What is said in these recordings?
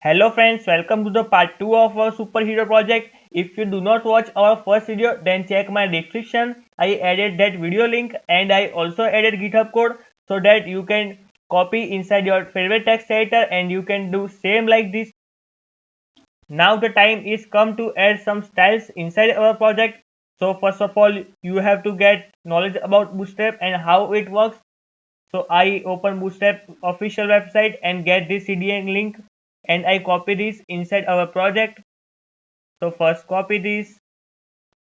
Hello friends, welcome to the part 2 of our superhero project. If you do not watch our first video, then check my description. I added that video link and I also added GitHub code so that you can copy inside your favorite text editor and you can do same like this. Now the time is come to add some styles inside our project. So first of all, you have to get knowledge about Bootstrap and how it works. So I open Bootstrap official website and get this CDN link and I copy this inside our project. So first copy this,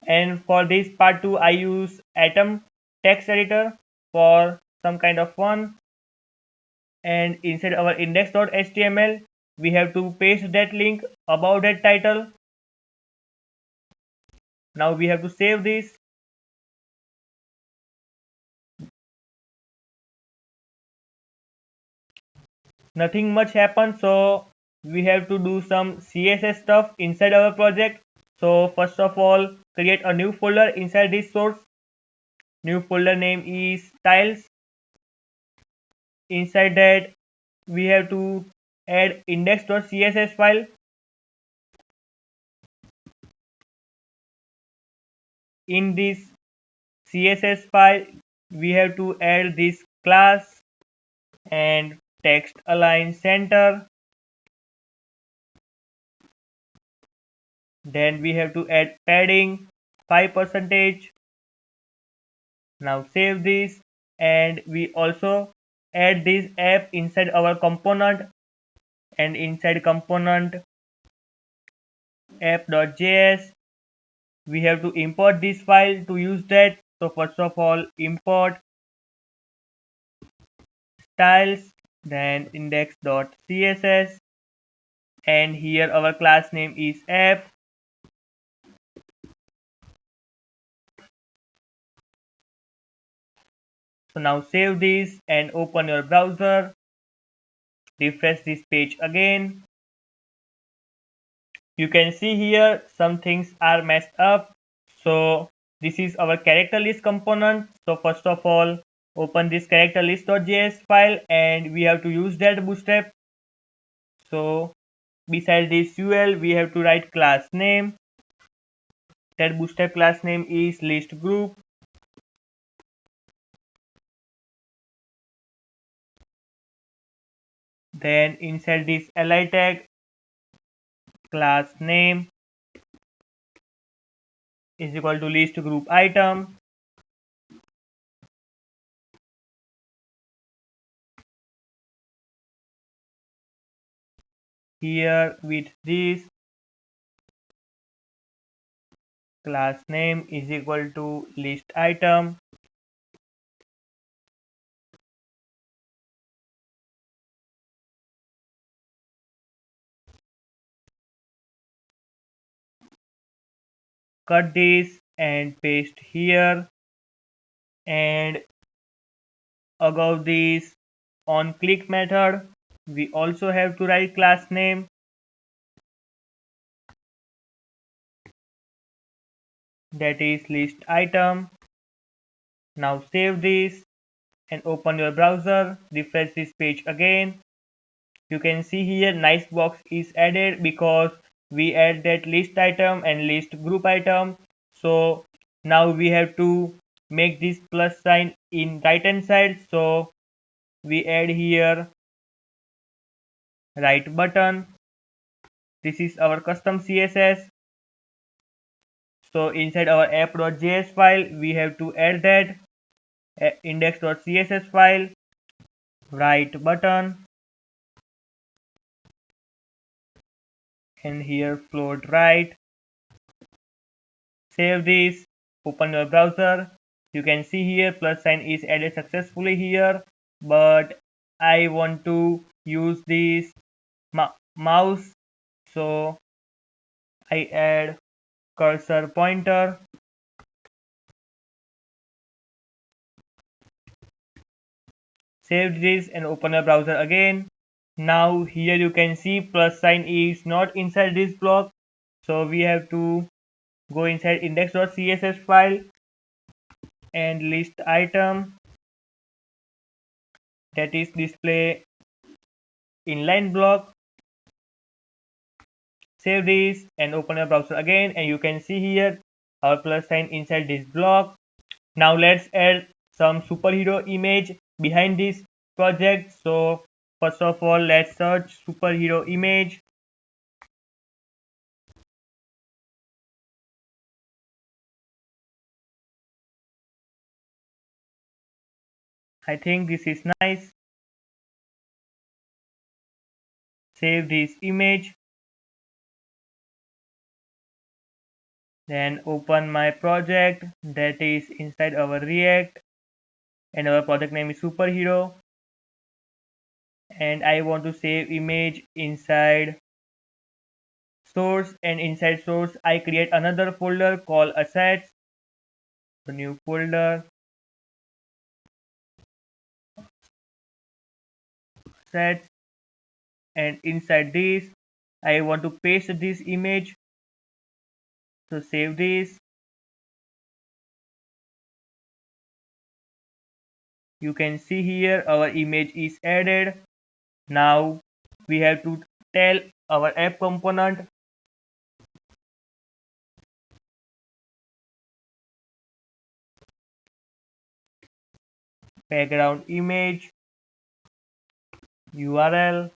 and for this part 2 I use Atom text editor for some kind of fun, and inside our index.html we have to paste that link about that title. Now we have to save this. Nothing much happened, so we have to do some CSS stuff inside our project. So first of all, create a new folder inside this source. New folder name is styles. Inside that we have to add index.css file. In this CSS file we have to add this class and text align center. Then we have to add padding 5%. Now save this, and we also add this app inside our component, and inside component app.js we have to import this file to use that. So first of all, import styles, then index.css, and here our class name is app. So now save this and open your browser, refresh this page again. You can see here some things are messed up. So this is our character list component. So first of all, open this character list.js file and we have to use that Bootstrap. So beside this UL we have to write class name. That Bootstrap class name is list group. Then inside this li tag, class name is equal to list group item. Here with this, class name is equal to list item. Cut this and paste here, and above this on click method we also have to write class name. That is list item. Now save this and open your browser, refresh this page again. You can see here nice box is added because we add that list item and list group item. So now we have to make this plus sign in right hand side, so we add here right button. This is our custom CSS. So inside our app.js file we have to add that index.css file, right button, and here float right. Save this, open your browser. You can see here plus sign is added successfully here, but I want to use this mouse, so I add cursor pointer. Save this and open your browser again. Now here you can see plus sign is not inside this block, so we have to go inside index.css file and list item, that is display inline block. Save this and open your browser again, and you can see here our plus sign inside this block. Now let's add some superhero image behind this project. So first of all, let's search superhero image. I think this is nice. Save this image. Then open my project that is inside our React, and our project name is superhero, and I want to save image inside source, and inside source I create another folder called assets. So new folder, assets, and inside this I want to paste this image. So save this. You can see here our image is added. Now we have to tell our app component background image URL,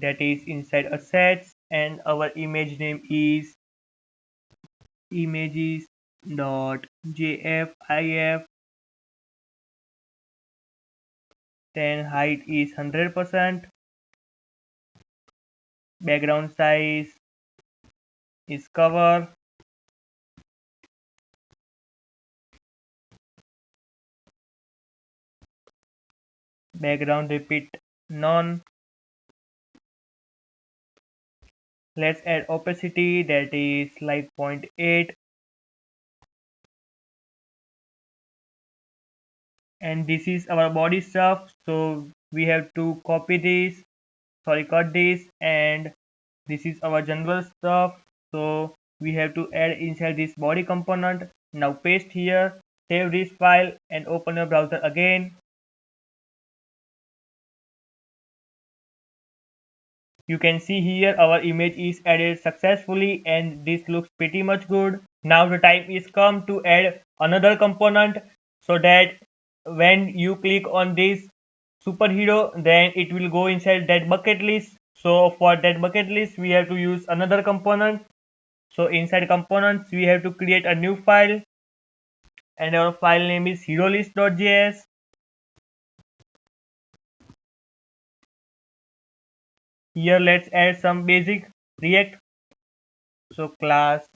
that is inside assets, and our image name is images.jfif. Then height is 100%, background size is cover, background repeat none. Let's add opacity, that is like 0.8, and this is our body stuff. So we have to copy this, cut this, and this is our general stuff. So we have to add inside this body component. Now paste here, save this file, and open your browser again. You can see here our image is added successfully, and this looks pretty much good. Now the time is come to add another component, so that when you click on this superhero, then it will go inside that bucket list. So for that bucket list we have to use another component. So inside components we have to create a new file, and our file name is herolist.js. Here let's add some basic React. So class,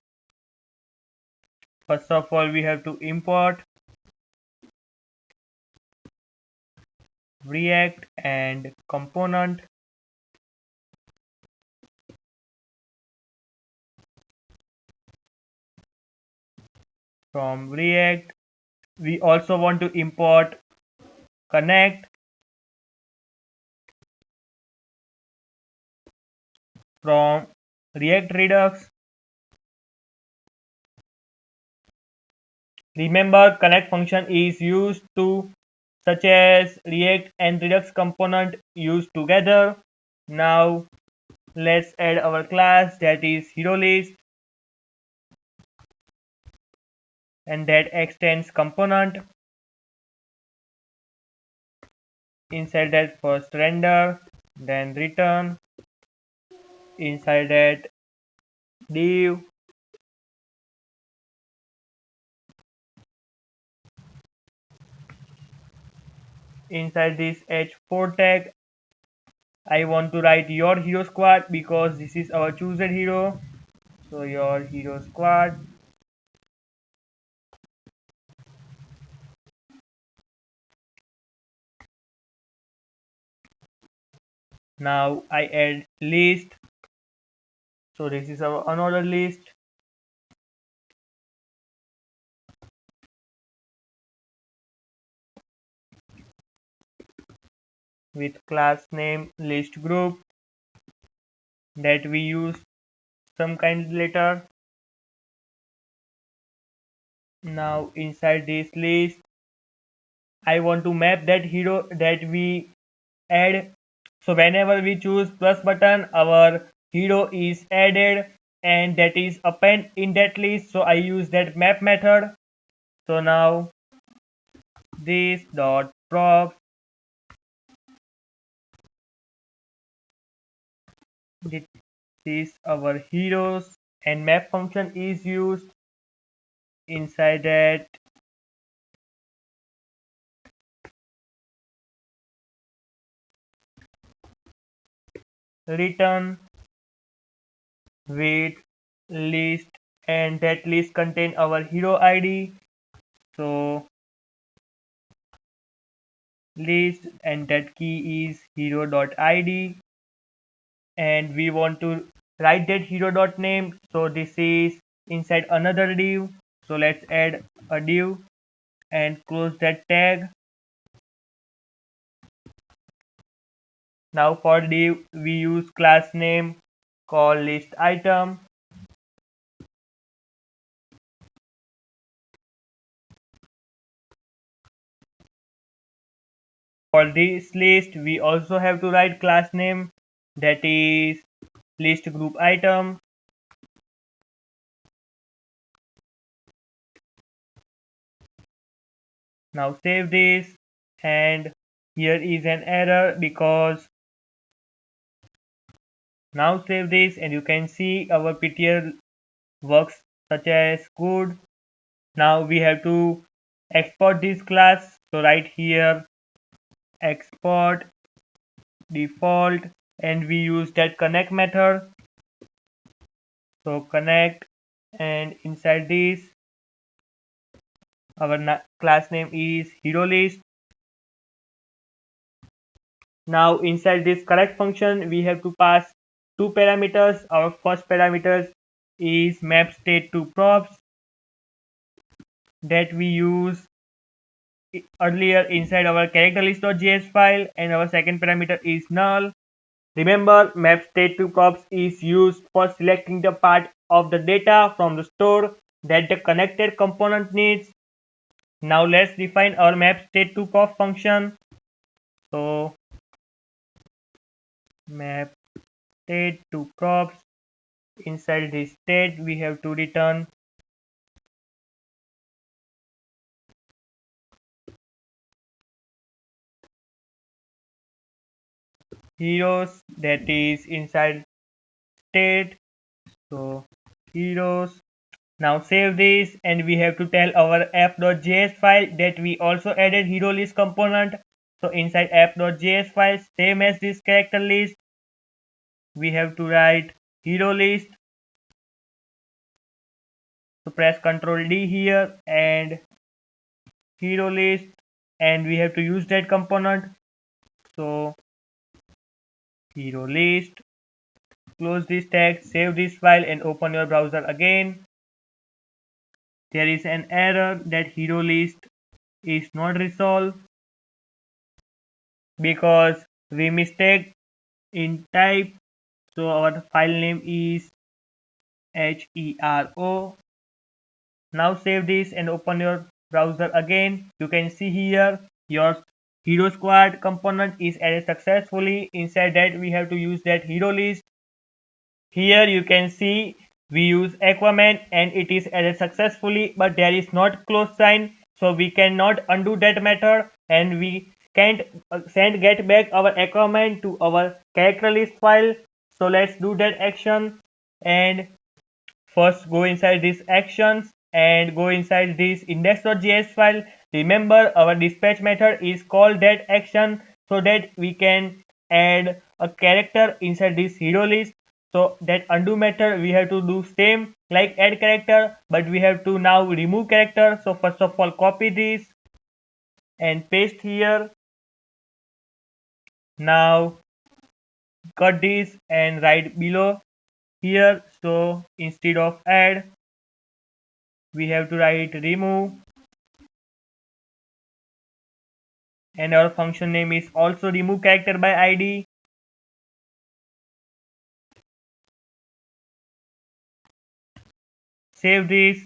first of all we have to import React and component. From React we also want to import connect. From React Redux, remember connect function is used to, such as React and Redux component used together. Now let's add our class, that is herolist, and that extends component. Inside that first render, then return. Inside that div, inside this h4 tag I want to write your hero squad, because this is our chosen hero. So your hero squad. Now I add list. So this is our unordered list. With class name list group that we use some kind later. Now inside this list I want to map that hero that we add. So whenever we choose plus button, our hero is added and that is append in that list. So I use that map method. So now this dot prop, this is our heroes and map function is used. Inside that return with list, and that list contain our hero ID. So list and that key is hero.id, and we want to write that hero.name. So this is inside another div. So let's add a div and close that tag. Now for div we use class name called list item. For this list we also have to write class name, that is list group item. Now save this, and here is an error because now save this and you can see our PTL works such as good. Now we have to export this class. So right here export default, and we use that connect method. So connect, and inside this our class name is hero list. Now inside this correct function we have to pass two parameters. Our first parameter is map state to props that we use earlier inside our character list.js file, and our second parameter is null. Remember, map state to props is used for selecting the part of the data from the store that the connected component needs. Now let's define our map state to prop function. So map state to props, inside this state we have to return heroes, that is inside state. So heroes. Now save this, and we have to tell our app.js file that we also added hero list component. So inside app.js file, same as this character list, we have to write hero list. So press Ctrl D here and hero list, and we have to use that component. So hero list, close this tag, save this file and open your browser again. There is an error that hero list is not resolved because we mistake in type. So our file name is hero. Now save this and open your browser again. You can see here your hero squad component is added successfully. Inside that we have to use that hero list. Here you can see we use Aquaman and it is added successfully, but there is not close sign, so we cannot undo that method, and we can't get back our Aquaman to our character list file. So let's do that action, and first go inside these actions and go inside this index.js file. Remember, our dispatch method is called that action so that we can add a character inside this hero list. So that undo method we have to do same like add character, but we have to now remove character. So first of all copy this and paste here. Now cut this and write below here. So instead of add we have to write remove, and our function name is also remove character by id. Save this.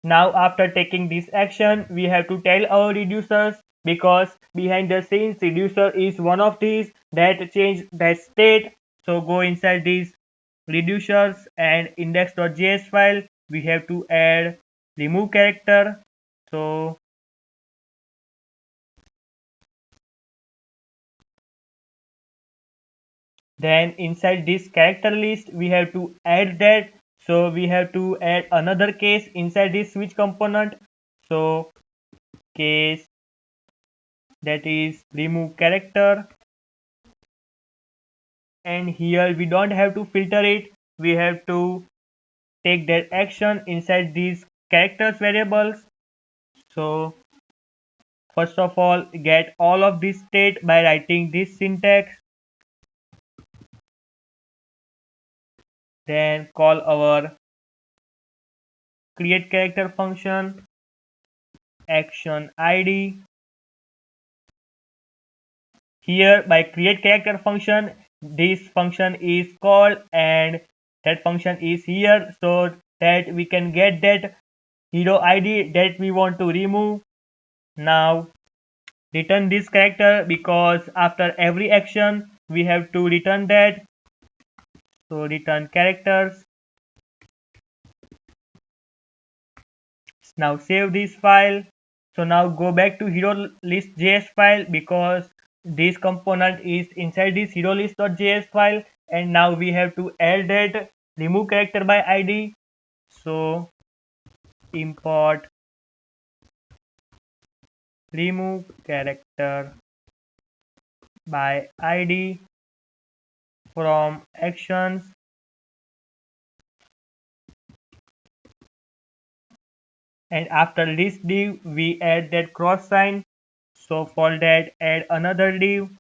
Now after taking this action we have to tell our reducers, because behind the scenes reducer is one of these that change that state. So go inside these reducers and index.js file. We have to add remove character. So then inside this character list, we have to add that. So we have to add another case inside this switch component. So case that is remove character, and here we don't have to filter it. We have to take that action inside these characters variables. So first of all, get all of this state by writing this syntax. Then call our create character function, action id. Here by create character function, this function is called and that function is here so that we can get that hero id that we want to remove. Now return this character because after every action we have to return that. So return characters. Now save this file. So now go back to hero list.js file because this component is inside this hero list.js file, and now we have to add that remove character by id. So import remove character by id from actions, and after this div we add that cross sign. So for that add another div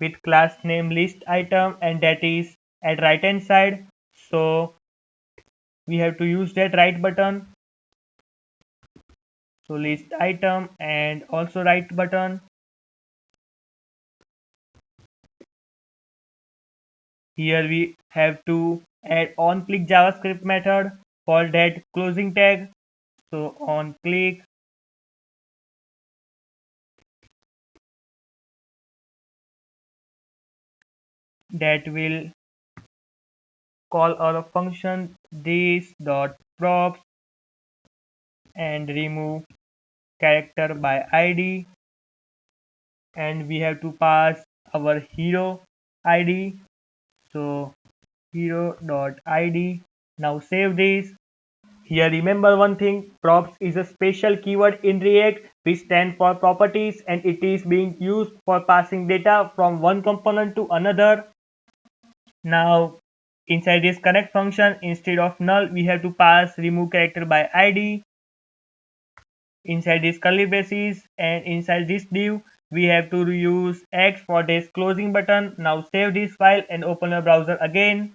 with class name list item, and that is at right hand side. So we have to use that right button. So list item and also right button. Here we have to add on click JavaScript method for that closing tag. So on click, that will call our function this dot props and remove character by id, and we have to pass our hero id. So hero.id. Now save this. Here remember one thing, props is a special keyword in React which stands for properties, and it is being used for passing data from one component to another. Now inside this connect function, instead of null we have to pass remove character by id inside this curly braces, and inside this div we have to use x for this closing button. Now save this file and open your browser again,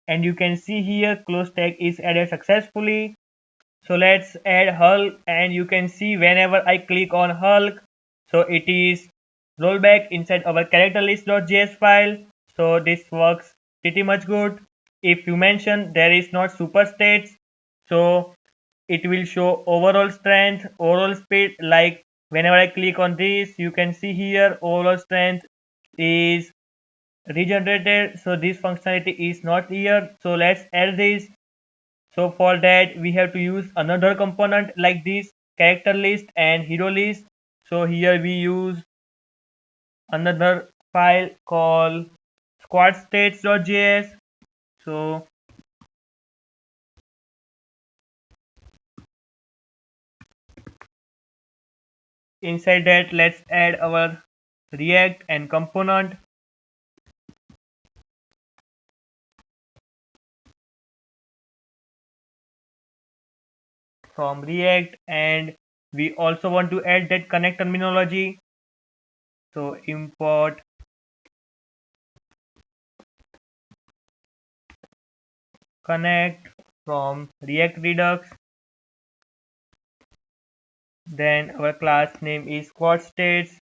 and you can see here close tag is added successfully. So let's add Hulk, and you can see whenever I click on Hulk, so it is rollback inside our character list.js file. So this works pretty much good. If you mention there is not super states, so it will show overall strength, overall speed. Like whenever I click on this, you can see here overall strength is regenerated. So this functionality is not here. So let's add this. So for that we have to use another component like this character list and hero list. So here we use another file called squadstates.js. So inside that let's add our react and component from react, and we also want to add that connect terminology. So import connect from react redux. Then our class name is squad states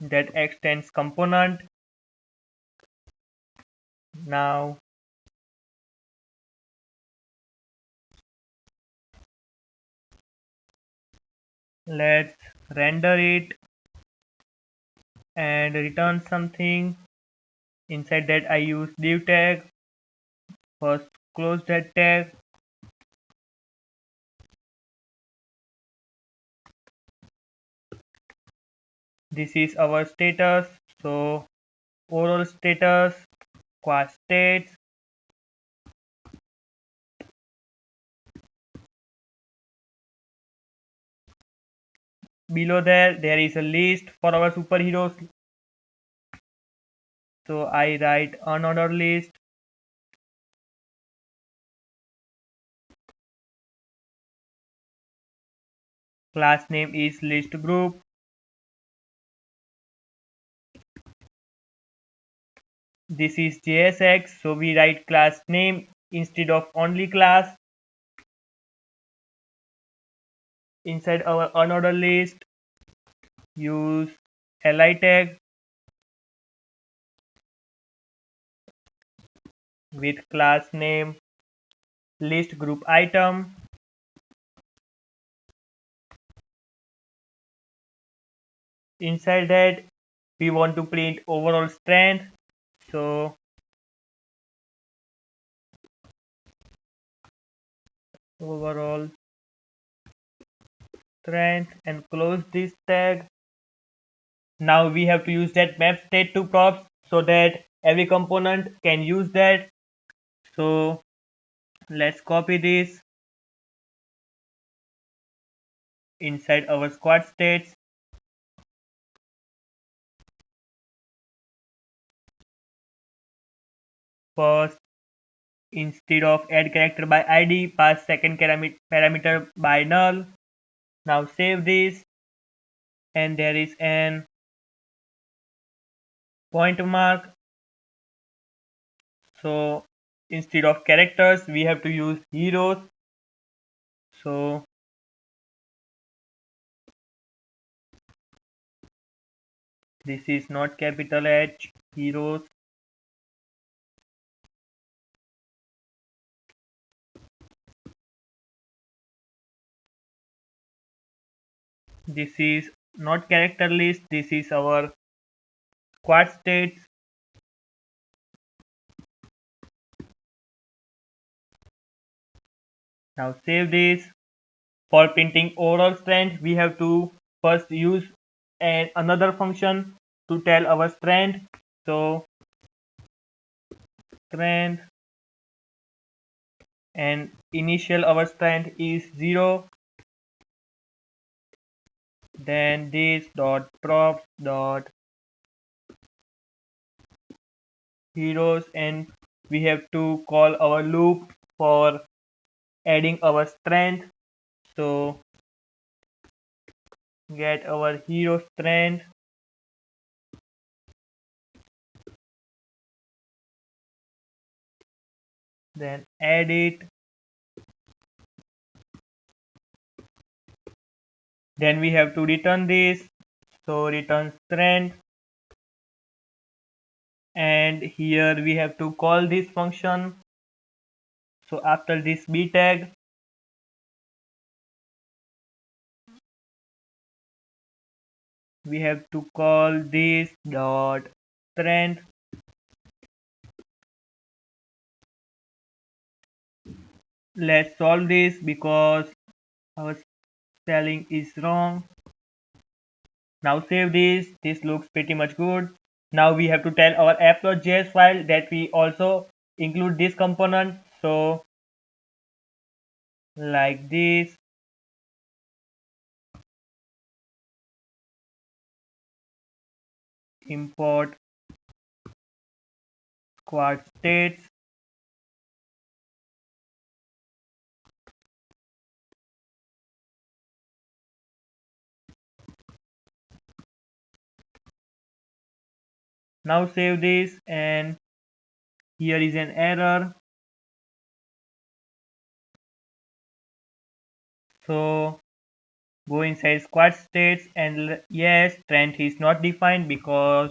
that extends component. Now Let's render it and return something. Inside that I use div tag. First close that tag. This is our status. So overall status, quad states. Below there is a list for our superheroes. So I write unordered list. Class name is list group. This is JSX, so we write class name instead of only class. Inside our unordered list, use li tag with class name list group item. Inside that we want to print overall strength, so overall strength and close this tag. Now we have to use that map state to props so that every component can use that. So let's copy this inside our squad states. First, instead of add character by id, pass second parameter by null. Now save this, and there is an point mark. So instead of characters we have to use heroes. So this is not capital H, heroes. This is not character list, this is our squad states. Now save this. For printing overall strength we have to first use another function to tell our strength. So strength, and initial our strength is 0. Then this dot props dot heroes, and we have to call our loop for adding our strength. So get our hero strength, then add it, then we have to return this. So return strength, and here we have to call this function. So after this b tag we have to call this dot strength. Let's solve this because our spelling is wrong. Now save this. This looks pretty much good. Now we have to tell our app.js file that we also include this component. So like this, import squad states. Now save this, and here is an error. So go inside squad states, and yes, strength is not defined because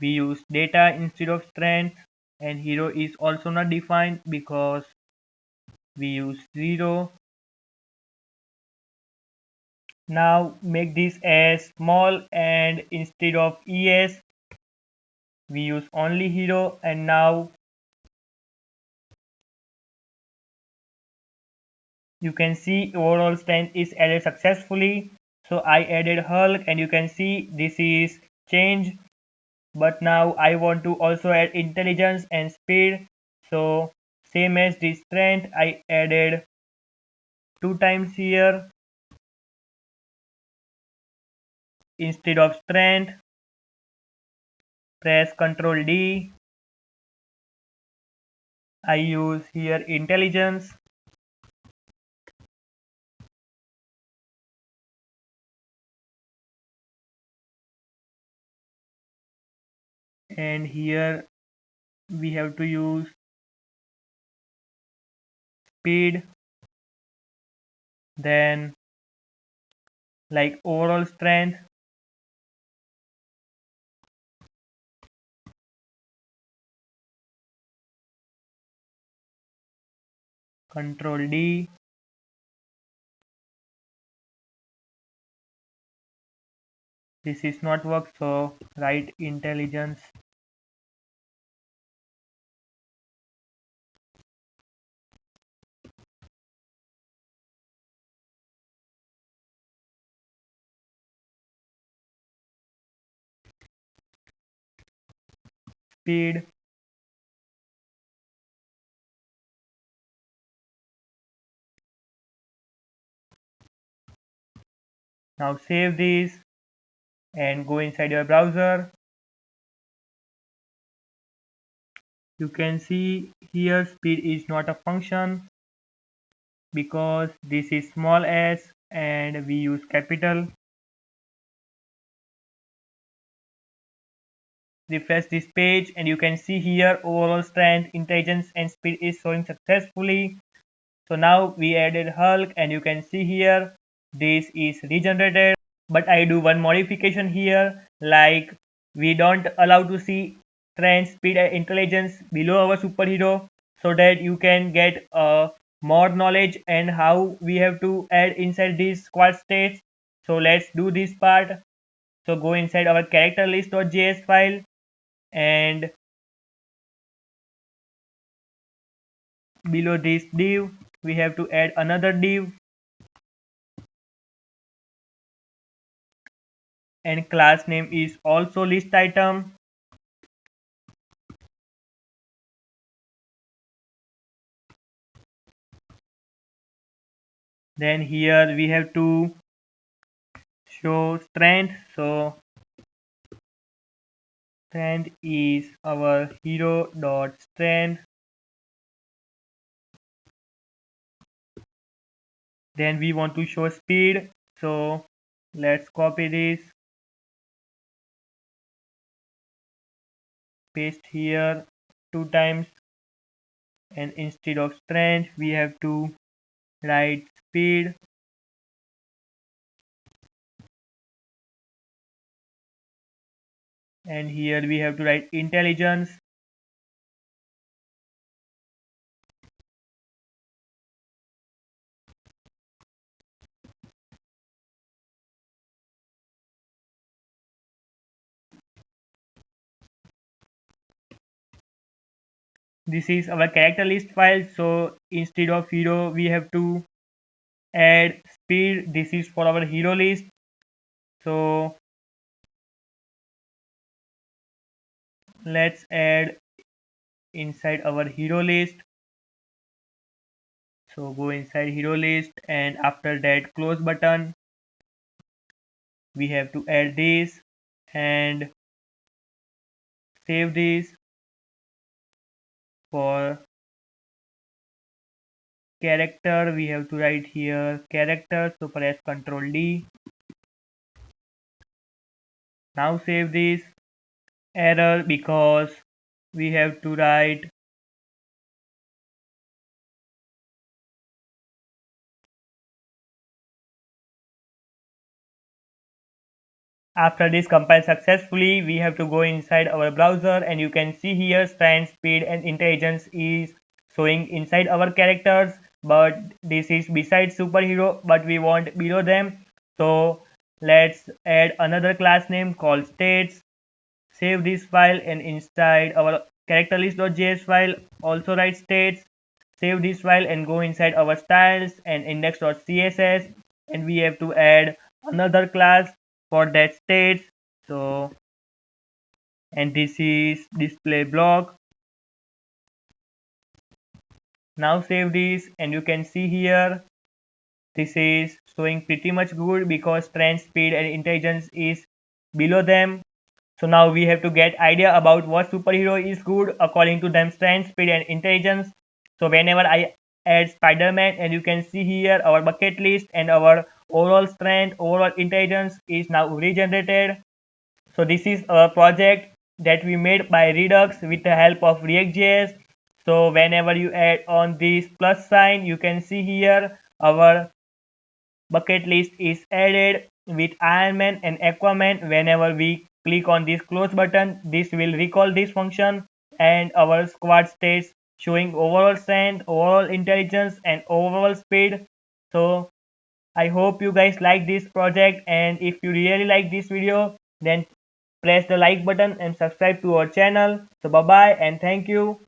we use data instead of strength, and hero is also not defined because we use 0. Now make this as small, and instead of ES we use only hero. And now you can see overall strength is added successfully. So I added Hulk, and you can see this is changed. But now I want to also add intelligence and speed. So same as the strength, I added 2 times here. Instead of strength, press Ctrl D. I use here intelligence. And here we have to use speed. Then like overall strength, Ctrl D. This is not work, so write intelligence. Speed. Now save this and go inside your browser. You can see here speed is not a function because this is small s and we use capital. Refresh this page and you can see here overall strength, intelligence and speed is showing successfully. So now we added Hulk and you can see here this is regenerated. But I do one modification here, like we don't allow to see strength, speed and intelligence below our superhero, so that you can get more knowledge and how we have to add inside these squad states. So let's do this part. So go inside our character list.js file, and below this div we have to add another div, and class name is also list item. Then here we have to show strength. So strength is our hero dot strength. Then we want to show speed, so let's copy this, paste here 2 times, and instead of strength we have to write speed. And here we have to write intelligence. This is our character list file. So instead of hero we have to add speed. This is for our hero list. So let's add inside our hero list. So go inside hero list, and after that close button we have to add this and save this. For character we have to write here character, so press Ctrl D. Now save this. Error because we have to write after this compile successfully. We have to go inside our browser, and you can see here strength, speed and intelligence is showing inside our characters, but this is beside superhero, but we want below them. So let's add another class name called states. Save this file, and inside our character list.js file also write states. Save this file and go inside our styles and index.css, and we have to add another class for that states. So, and this is display block. Now save this, and you can see here this is showing pretty much good because strength, speed and intelligence is below them. So now we have to get idea about what superhero is good according to them strength, speed and intelligence. So whenever I add Spider-Man, and you can see here our bucket list and our overall strength, overall intelligence is now regenerated. So this is a project that we made by Redux with the help of React.js. So whenever you add on this plus sign, you can see here our bucket list is added with Iron Man and Aquaman. Whenever we click on this close button, this will recall this function, and our squad states showing overall strength, overall intelligence and overall speed. So I hope you guys like this project, and if you really like this video, then press the like button and subscribe to our channel. So bye bye and thank you.